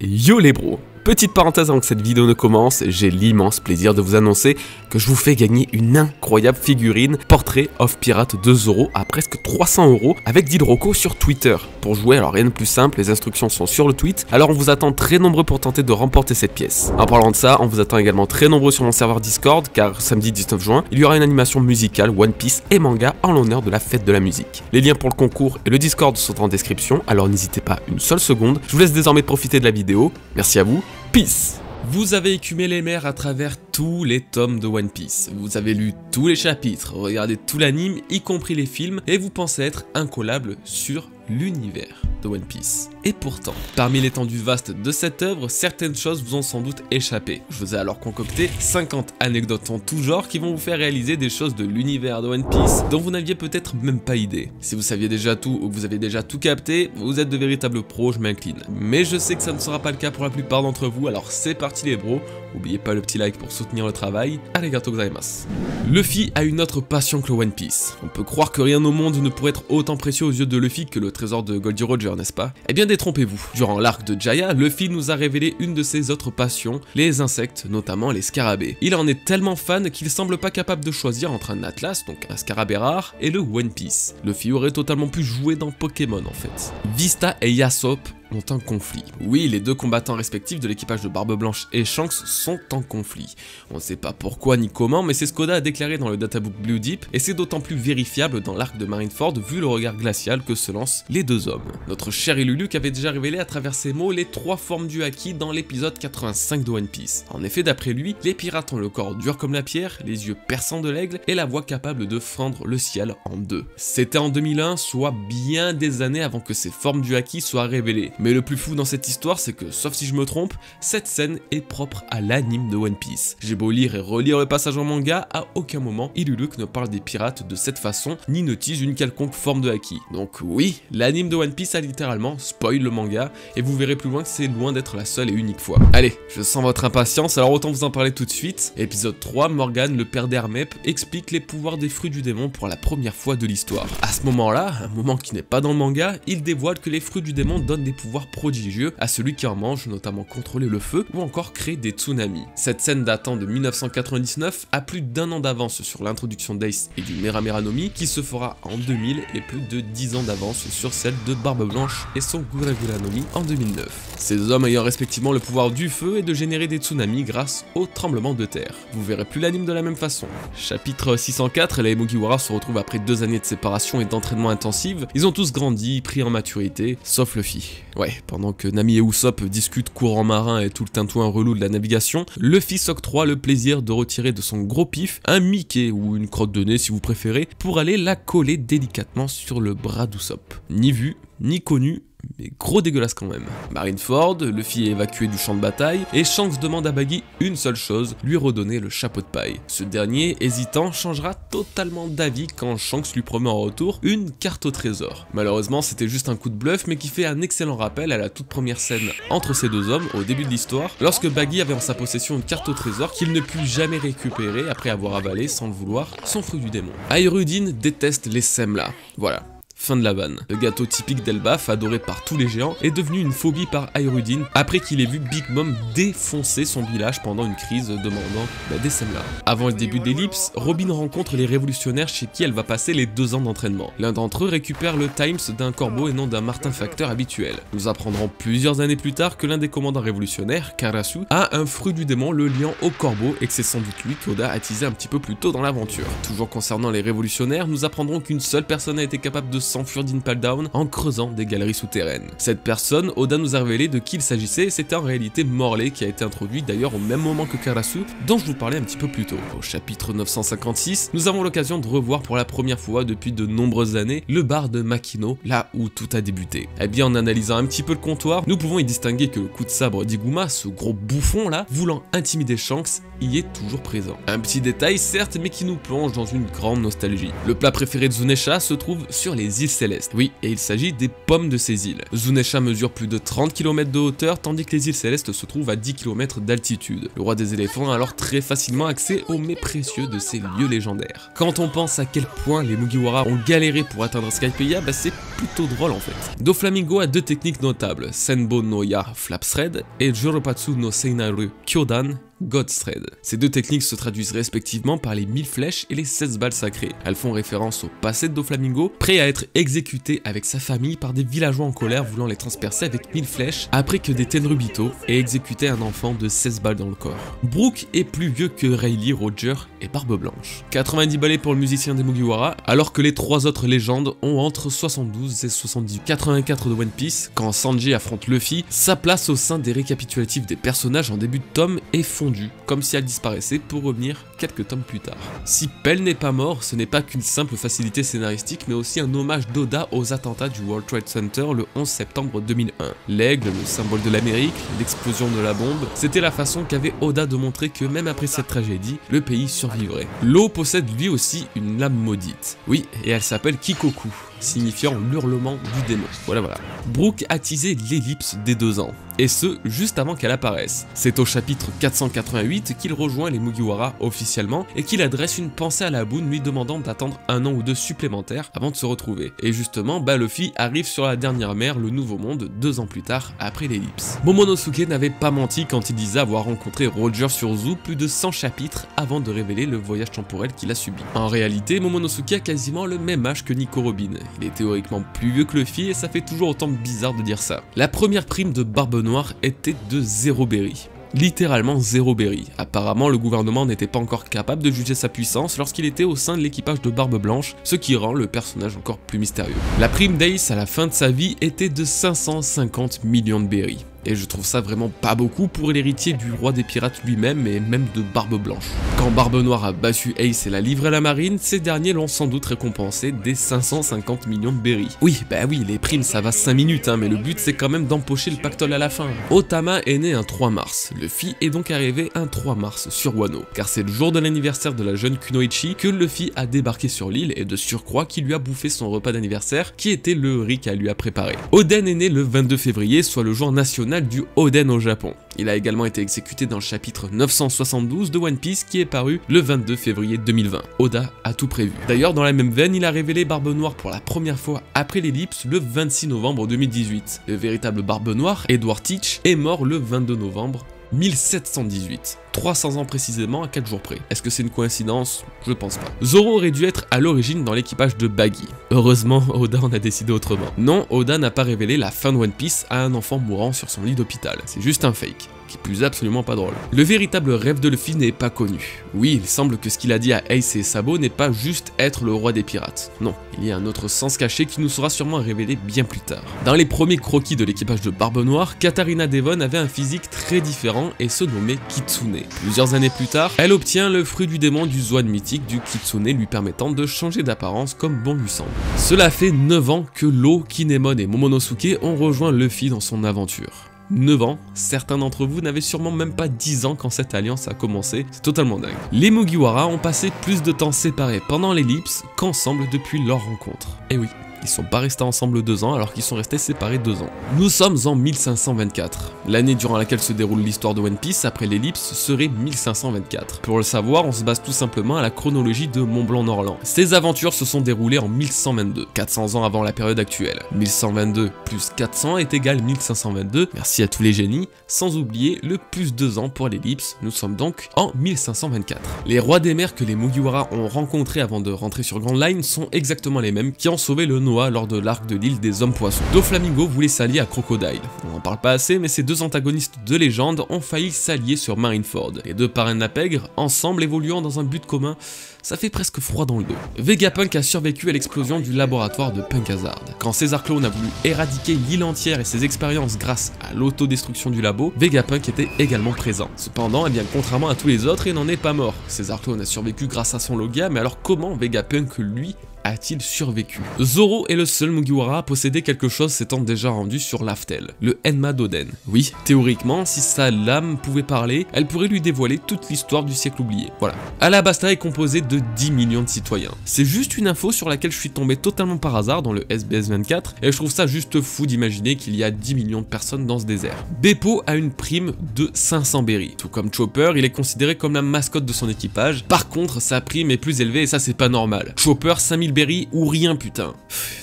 Yo les bros! Petite parenthèse avant que cette vidéo ne commence, j'ai l'immense plaisir de vous annoncer que je vous fais gagner une incroyable figurine Portrait of Pirate 2€ à presque 300€ avec Didrocco sur Twitter. Pour jouer, alors rien de plus simple, les instructions sont sur le tweet, alors on vous attend très nombreux pour tenter de remporter cette pièce. En parlant de ça, on vous attend également très nombreux sur mon serveur Discord, car samedi 19 juin, il y aura une animation musicale One Piece et manga en l'honneur de la fête de la musique. Les liens pour le concours et le Discord sont en description, alors n'hésitez pas une seule seconde. Je vous laisse désormais profiter de la vidéo. Merci à vous. Peace! Vous avez écumé les mers à travers tous les tomes de One Piece. Vous avez lu tous les chapitres, regardé tout l'anime, y compris les films, et vous pensez être incollable sur l'univers de One Piece. Et pourtant, parmi l'étendue vaste de cette œuvre, certaines choses vous ont sans doute échappé. Je vous ai alors concocté 50 anecdotes en tout genre qui vont vous faire réaliser des choses de l'univers de One Piece dont vous n'aviez peut-être même pas idée. Si vous saviez déjà tout ou que vous avez déjà tout capté, vous êtes de véritables pros, je m'incline. Mais je sais que ça ne sera pas le cas pour la plupart d'entre vous, alors c'est parti les bros. N'oubliez pas le petit like pour soutenir le travail. Arigatou gozaimasu. Luffy a une autre passion que le One Piece. On peut croire que rien au monde ne pourrait être autant précieux aux yeux de Luffy que le trésor de Goldie Roger, n'est-ce pas? Eh bien détrompez-vous. Durant l'arc de Jaya, Luffy nous a révélé une de ses autres passions, les insectes, notamment les scarabées. Il en est tellement fan qu'il semble pas capable de choisir entre un Atlas, donc un scarabée rare, et le One Piece. Luffy aurait totalement pu jouer dans Pokémon en fait. Vista et Yasop ont un conflit. Oui, les deux combattants respectifs de l'équipage de Barbe Blanche et Shanks sont en conflit. On ne sait pas pourquoi ni comment, mais c'est ce qu'Oda a déclaré dans le databook Blue Deep, et c'est d'autant plus vérifiable dans l'arc de Marineford vu le regard glacial que se lancent les deux hommes. Notre cher Iluluke avait déjà révélé à travers ses mots les trois formes du Haki dans l'épisode 85 de One Piece. En effet, d'après lui, les pirates ont le corps dur comme la pierre, les yeux perçants de l'aigle et la voix capable de fendre le ciel en deux. C'était en 2001, soit bien des années avant que ces formes du Haki soient révélées. Mais le plus fou dans cette histoire, c'est que, sauf si je me trompe, cette scène est propre à l'anime de One Piece. J'ai beau lire et relire le passage en manga, à aucun moment Iluluke ne parle des pirates de cette façon, ni ne tease une quelconque forme de Haki. Donc oui, l'anime de One Piece a littéralement spoil le manga, et vous verrez plus loin que c'est loin d'être la seule et unique fois. Allez, je sens votre impatience, alors autant vous en parler tout de suite. Épisode 3, Morgan, le père d'Hermep, explique les pouvoirs des fruits du démon pour la première fois de l'histoire. À ce moment-là, un moment qui n'est pas dans le manga, il dévoile que les fruits du démon donnent des pouvoirs prodigieux à celui qui en mange, notamment contrôler le feu ou encore créer des tsunamis. Cette scène datant de 1999 a plus d'1 an d'avance sur l'introduction d'Ace et du Mera Mera no Mi qui se fera en 2000 et plus de 10 ans d'avance sur celle de Barbe Blanche et son Gura Gura no Mi en 2009. Ces hommes ayant respectivement le pouvoir du feu et de générer des tsunamis grâce au tremblement de terre. Vous verrez plus l'anime de la même façon. Chapitre 604, les Mugiwara se retrouvent après 2 années de séparation et d'entraînement intensif. Ils ont tous grandi, pris en maturité, sauf Luffy. Ouais, pendant que Nami et Usopp discutent courant marin et tout le tintouin relou de la navigation, Luffy s'octroie le plaisir de retirer de son gros pif un Mickey ou une crotte de nez si vous préférez pour aller la coller délicatement sur le bras d'Usopp. Ni vu, ni connu, mais gros dégueulasse quand même. Marineford, Luffy est évacué du champ de bataille, et Shanks demande à Baggy une seule chose, lui redonner le chapeau de paille. Ce dernier, hésitant, changera totalement d'avis quand Shanks lui promet en retour une carte au trésor. Malheureusement, c'était juste un coup de bluff, mais qui fait un excellent rappel à la toute première scène entre ces deux hommes, au début de l'histoire, lorsque Baggy avait en sa possession une carte au trésor qu'il ne put jamais récupérer après avoir avalé, sans le vouloir, son fruit du démon. Airudin déteste les Semla. Voilà. Fin de la vanne. Le gâteau typique d'Elbaf, adoré par tous les géants, est devenu une phobie par Airudin après qu'il ait vu Big Mom défoncer son village pendant une crise demandant des Semla. Avant le début de l'ellipse, Robin rencontre les révolutionnaires chez qui elle va passer les 2 ans d'entraînement. L'un d'entre eux récupère le Times d'un corbeau et non d'un Martin Facteur habituel. Nous apprendrons plusieurs années plus tard que l'un des commandants révolutionnaires, Karasu, a un fruit du démon le liant au corbeau et que c'est sans doute lui qu'Oda a teasé un petit peu plus tôt dans l'aventure. Toujours concernant les révolutionnaires, nous apprendrons qu'une seule personne a été capable de s'enfuir d'Impel Down en creusant des galeries souterraines. Cette personne, Oda nous a révélé de qui il s'agissait et c'était en réalité Morley qui a été introduit d'ailleurs au même moment que Karasu dont je vous parlais un petit peu plus tôt. Au chapitre 956, nous avons l'occasion de revoir pour la première fois depuis de nombreuses années le bar de Makino, là où tout a débuté. Eh bien en analysant un petit peu le comptoir, nous pouvons y distinguer que le coup de sabre d'Iguma, ce gros bouffon là, voulant intimider Shanks, y est toujours présent. Un petit détail certes mais qui nous plonge dans une grande nostalgie. Le plat préféré de Zunesha se trouve sur les les îles Célestes. Oui, et il s'agit des pommes de ces îles. Zunesha mesure plus de 30 km de hauteur, tandis que les îles Célestes se trouvent à 10 km d'altitude. Le roi des éléphants a alors très facilement accès aux mets précieux de ces lieux légendaires. Quand on pense à quel point les Mugiwara ont galéré pour atteindre Skypiea, c'est plutôt drôle en fait. Doflamingo a deux techniques notables, Senbo no Ya Flap Thread et Joropatsu no Seinaru Kyodan God's Thread. Ces deux techniques se traduisent respectivement par les 1000 flèches et les 16 balles sacrées. Elles font référence au passé de Doflamingo, prêt à être exécuté avec sa famille par des villageois en colère voulant les transpercer avec 1000 flèches après que des Tenryubito aient exécuté un enfant de 16 balles dans le corps. Brook est plus vieux que Rayleigh, Roger et Barbe Blanche. 90 balais pour le musicien des Mugiwara, alors que les trois autres légendes ont entre 72 et 78. 84 de One Piece, quand Sanji affronte Luffy, sa place au sein des récapitulatifs des personnages en début de tome est fondue, comme si elle disparaissait pour revenir quelques tomes plus tard. Si Pell n'est pas mort, ce n'est pas qu'une simple facilité scénaristique, mais aussi un hommage d'Oda aux attentats du World Trade Center le 11 septembre 2001. L'aigle, le symbole de l'Amérique, l'explosion de la bombe, c'était la façon qu'avait Oda de montrer que même après cette tragédie, le pays survivrait. L'eau possède lui aussi une lame maudite. Oui, et elle s'appelle Kikoku, signifiant l'hurlement du démon. Voilà. Brook a teasé l'ellipse des 2 ans, et ce, juste avant qu'elle apparaisse. C'est au chapitre 488 qu'il rejoint les Mugiwara officiellement, et qu'il adresse une pensée à la Boone lui demandant d'attendre 1 an ou 2 supplémentaires avant de se retrouver. Et justement, Luffy arrive sur la dernière mer, le Nouveau Monde, 2 ans plus tard, après l'ellipse. Momonosuke n'avait pas menti quand il disait avoir rencontré Roger sur Zou plus de 100 chapitres avant de révéler le voyage temporel qu'il a subi. En réalité, Momonosuke a quasiment le même âge que Nico Robin. Il est théoriquement plus vieux que Luffy et ça fait toujours autant bizarre de dire ça. La première prime de Barbe Noire était de 0 berry. Littéralement 0 berry. Apparemment, le gouvernement n'était pas encore capable de juger sa puissance lorsqu'il était au sein de l'équipage de Barbe Blanche, ce qui rend le personnage encore plus mystérieux. La prime d'Ace à la fin de sa vie était de 550 millions de berry. Et je trouve ça vraiment pas beaucoup pour l'héritier du roi des pirates lui-même et même de Barbe Blanche. Quand Barbe Noire a battu Ace et l'a livré à la marine, ces derniers l'ont sans doute récompensé des 550 millions de berry. Oui, les primes ça va 5 minutes, mais le but c'est quand même d'empocher le pactole à la fin. Otama est né un 3 mars, Luffy est donc arrivé un 3 mars sur Wano, car c'est le jour de l'anniversaire de la jeune Kunoichi que Luffy a débarqué sur l'île et de surcroît qui lui a bouffé son repas d'anniversaire qui était le riz qu'elle lui a préparé. Oden est né le 22 février, soit le jour national du Oden au Japon. Il a également été exécuté dans le chapitre 972 de One Piece qui est paru le 22 février 2020. Oda a tout prévu. D'ailleurs, dans la même veine, il a révélé Barbe Noire pour la première fois après l'ellipse le 26 novembre 2018. Le véritable Barbe Noire, Edward Teach, est mort le 22 novembre 1718. 300 ans précisément à 4 jours près. Est-ce que c'est une coïncidence? Je pense pas. Zoro aurait dû être à l'origine dans l'équipage de Baggy. Heureusement, Oda en a décidé autrement. Non, Oda n'a pas révélé la fin de One Piece à un enfant mourant sur son lit d'hôpital. C'est juste un fake, qui plus est absolument pas drôle. Le véritable rêve de Luffy n'est pas connu. Oui, il semble que ce qu'il a dit à Ace et Sabo n'est pas juste être le roi des pirates. Non, il y a un autre sens caché qui nous sera sûrement révélé bien plus tard. Dans les premiers croquis de l'équipage de Barbe Noire, Katarina Devon avait un physique très différent et se nommait Kitsune. Plusieurs années plus tard, elle obtient le fruit du démon du Zoan mythique du Kitsune lui permettant de changer d'apparence comme bon lui semble. Cela fait 9 ans que Law, Kinemon et Momonosuke ont rejoint Luffy dans son aventure. 9 ans, certains d'entre vous n'avaient sûrement même pas 10 ans quand cette alliance a commencé, c'est totalement dingue. Les Mugiwara ont passé plus de temps séparés pendant l'ellipse qu'ensemble depuis leur rencontre. Et oui, ils sont pas restés ensemble 2 ans alors qu'ils sont restés séparés 2 ans. Nous sommes en 1524. L'année durant laquelle se déroule l'histoire de One Piece après l'ellipse serait 1524. Pour le savoir, on se base tout simplement à la chronologie de Mont-Blanc-Norland. Ces aventures se sont déroulées en 1122, 400 ans avant la période actuelle. 1122 plus 400 est égal 1522, merci à tous les génies, sans oublier le plus 2 ans pour l'ellipse, nous sommes donc en 1524. Les rois des mers que les Mugiwara ont rencontrés avant de rentrer sur Grand Line sont exactement les mêmes qui ont sauvé le Noah lors de l'arc de l'île des hommes poissons. Doflamingo voulait s'allier à Crocodile. On en parle pas assez, mais ces deux antagonistes de légende ont failli s'allier sur Marineford. Les deux parrains de la pègre, ensemble évoluant dans un but commun, ça fait presque froid dans le dos. Vegapunk a survécu à l'explosion du laboratoire de Punk Hazard. Quand César Clone a voulu éradiquer l'île entière et ses expériences grâce à l'autodestruction du labo, Vegapunk était également présent. Cependant, contrairement à tous les autres, il n'en est pas mort. César Clone a survécu grâce à son Logia, mais alors comment Vegapunk, lui, a-t-il survécu? Zoro est le seul Mugiwara à posséder quelque chose s'étant déjà rendu sur Laftel, le Enma d'Oden. Oui, théoriquement, si sa lame pouvait parler, elle pourrait lui dévoiler toute l'histoire du siècle oublié. Voilà. Alabasta est composé de 10 millions de citoyens. C'est juste une info sur laquelle je suis tombé totalement par hasard dans le SBS 24, et je trouve ça juste fou d'imaginer qu'il y a 10 millions de personnes dans ce désert. Beppo a une prime de 500 berries. Tout comme Chopper, il est considéré comme la mascotte de son équipage. Par contre, sa prime est plus élevée et ça c'est pas normal. Chopper, 5000 berries ou rien putain.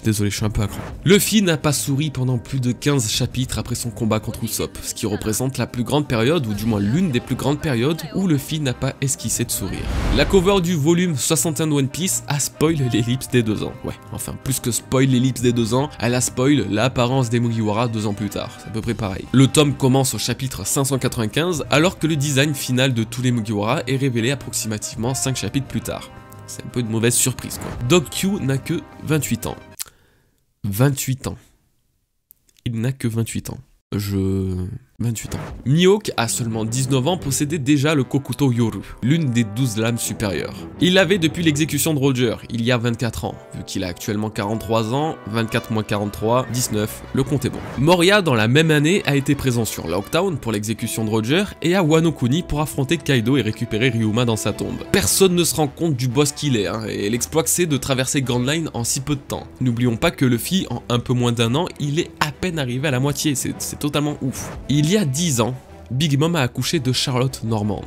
Désolé, je suis un peu accro. Luffy n'a pas souri pendant plus de 15 chapitres après son combat contre Usopp, ce qui représente la plus grande période, ou du moins l'une des plus grandes périodes, où Luffy n'a pas esquissé de sourire. La cover du volume 61 de One Piece a spoil l'ellipse des 2 ans. Ouais, enfin, plus que spoil l'ellipse des 2 ans, elle a spoil l'apparence des Mugiwara 2 ans plus tard. C'est à peu près pareil. Le tome commence au chapitre 595, alors que le design final de tous les Mugiwara est révélé approximativement 5 chapitres plus tard. C'est un peu une mauvaise surprise quoi. Dog Q n'a que 28 ans. 28 ans. Il n'a que 28 ans. 28 ans. Mihawk, à seulement 19 ans, possédait déjà le Kokuto Yoru, l'une des 12 lames supérieures. Il l'avait depuis l'exécution de Roger, il y a 24 ans. Vu qu'il a actuellement 43 ans, 24 moins 43, 19, le compte est bon. Moria, dans la même année, a été présent sur Lockdown pour l'exécution de Roger et à Wano Kuni pour affronter Kaido et récupérer Ryuma dans sa tombe. Personne ne se rend compte du boss qu'il est, et l'exploit que c'est de traverser Grand Line en si peu de temps. N'oublions pas que Luffy, en un peu moins d'1 an, il est à peine arrivé à la moitié, c'est totalement ouf. Il y a 10 ans, Big Mom a accouché de Charlotte Normande,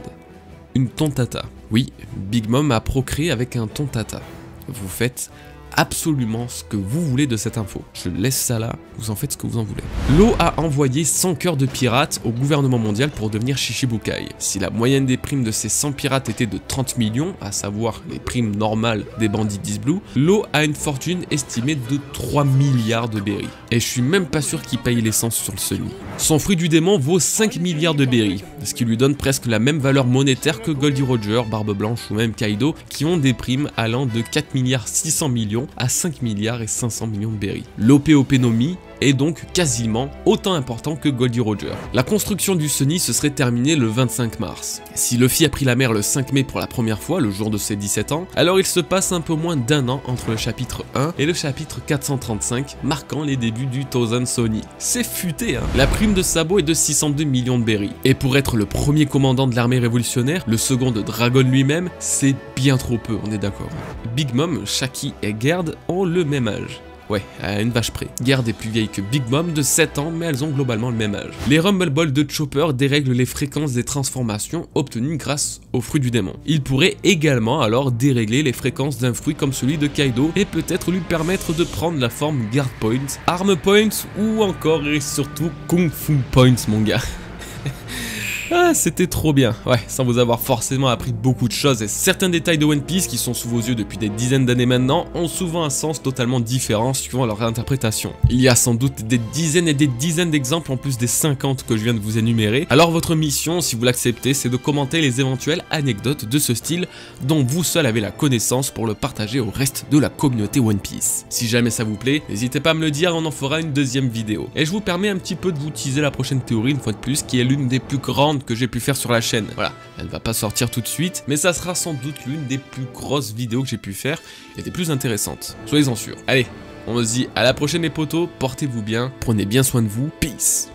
une tontata. Oui, Big Mom a procréé avec un tontata. Vous faites absolument ce que vous voulez de cette info. Je laisse ça là, vous en faites ce que vous en voulez. Law a envoyé 100 cœurs de pirates au gouvernement mondial pour devenir Shichibukai. Si la moyenne des primes de ces 100 pirates était de 30 millions, à savoir les primes normales des bandits d'Isblue, Law a une fortune estimée de 3 milliards de berries. Et je suis même pas sûr qu'il paye l'essence sur le Sunny. Son fruit du démon vaut 5 milliards de berries, ce qui lui donne presque la même valeur monétaire que Goldie Roger, Barbe Blanche ou même Kaido, qui ont des primes allant de 4 milliards 600 millions à 5 milliards et 500 millions de berries. L'OPOP no Mi est donc quasiment autant important que Goldie Roger. La construction du Sunny se serait terminée le 25 mars. Si Luffy a pris la mer le 5 mai pour la première fois, le jour de ses 17 ans, alors il se passe un peu moins d'1 an entre le chapitre 1 et le chapitre 435, marquant les débuts du Thousand Sunny. C'est futé hein. La prime de Sabo est de 602 millions de berries. Et pour être le premier commandant de l'armée révolutionnaire, le second de Dragon lui-même, c'est bien trop peu, on est d'accord. Big Mom, Shaki et Gerd ont le même âge. Ouais, à une vache près. Gerd est plus vieille que Big Mom de 7 ans, mais elles ont globalement le même âge. Les Rumble Balls de Chopper dérèglent les fréquences des transformations obtenues grâce au fruit du démon. Il pourrait également alors dérégler les fréquences d'un fruit comme celui de Kaido et peut-être lui permettre de prendre la forme Guard Points, Arm Points ou encore et surtout Kung Fu Points mon gars. Ah, c'était trop bien, ouais, sans vous avoir forcément appris beaucoup de choses, et certains détails de One Piece qui sont sous vos yeux depuis des dizaines d'années maintenant ont souvent un sens totalement différent suivant leur interprétation. Il y a sans doute des dizaines et des dizaines d'exemples en plus des 50 que je viens de vous énumérer, alors votre mission, si vous l'acceptez, c'est de commenter les éventuelles anecdotes de ce style dont vous seul avez la connaissance pour le partager au reste de la communauté One Piece. Si jamais ça vous plaît, n'hésitez pas à me le dire, on en fera une deuxième vidéo. Et je vous permets un petit peu de vous teaser la prochaine théorie une fois de plus, qui est l'une des plus grandes que j'ai pu faire sur la chaîne. Voilà, elle va pas sortir tout de suite, mais ça sera sans doute l'une des plus grosses vidéos que j'ai pu faire et des plus intéressantes. Soyez-en sûrs. Allez, on se dit à la prochaine les potos, portez-vous bien, prenez bien soin de vous, peace.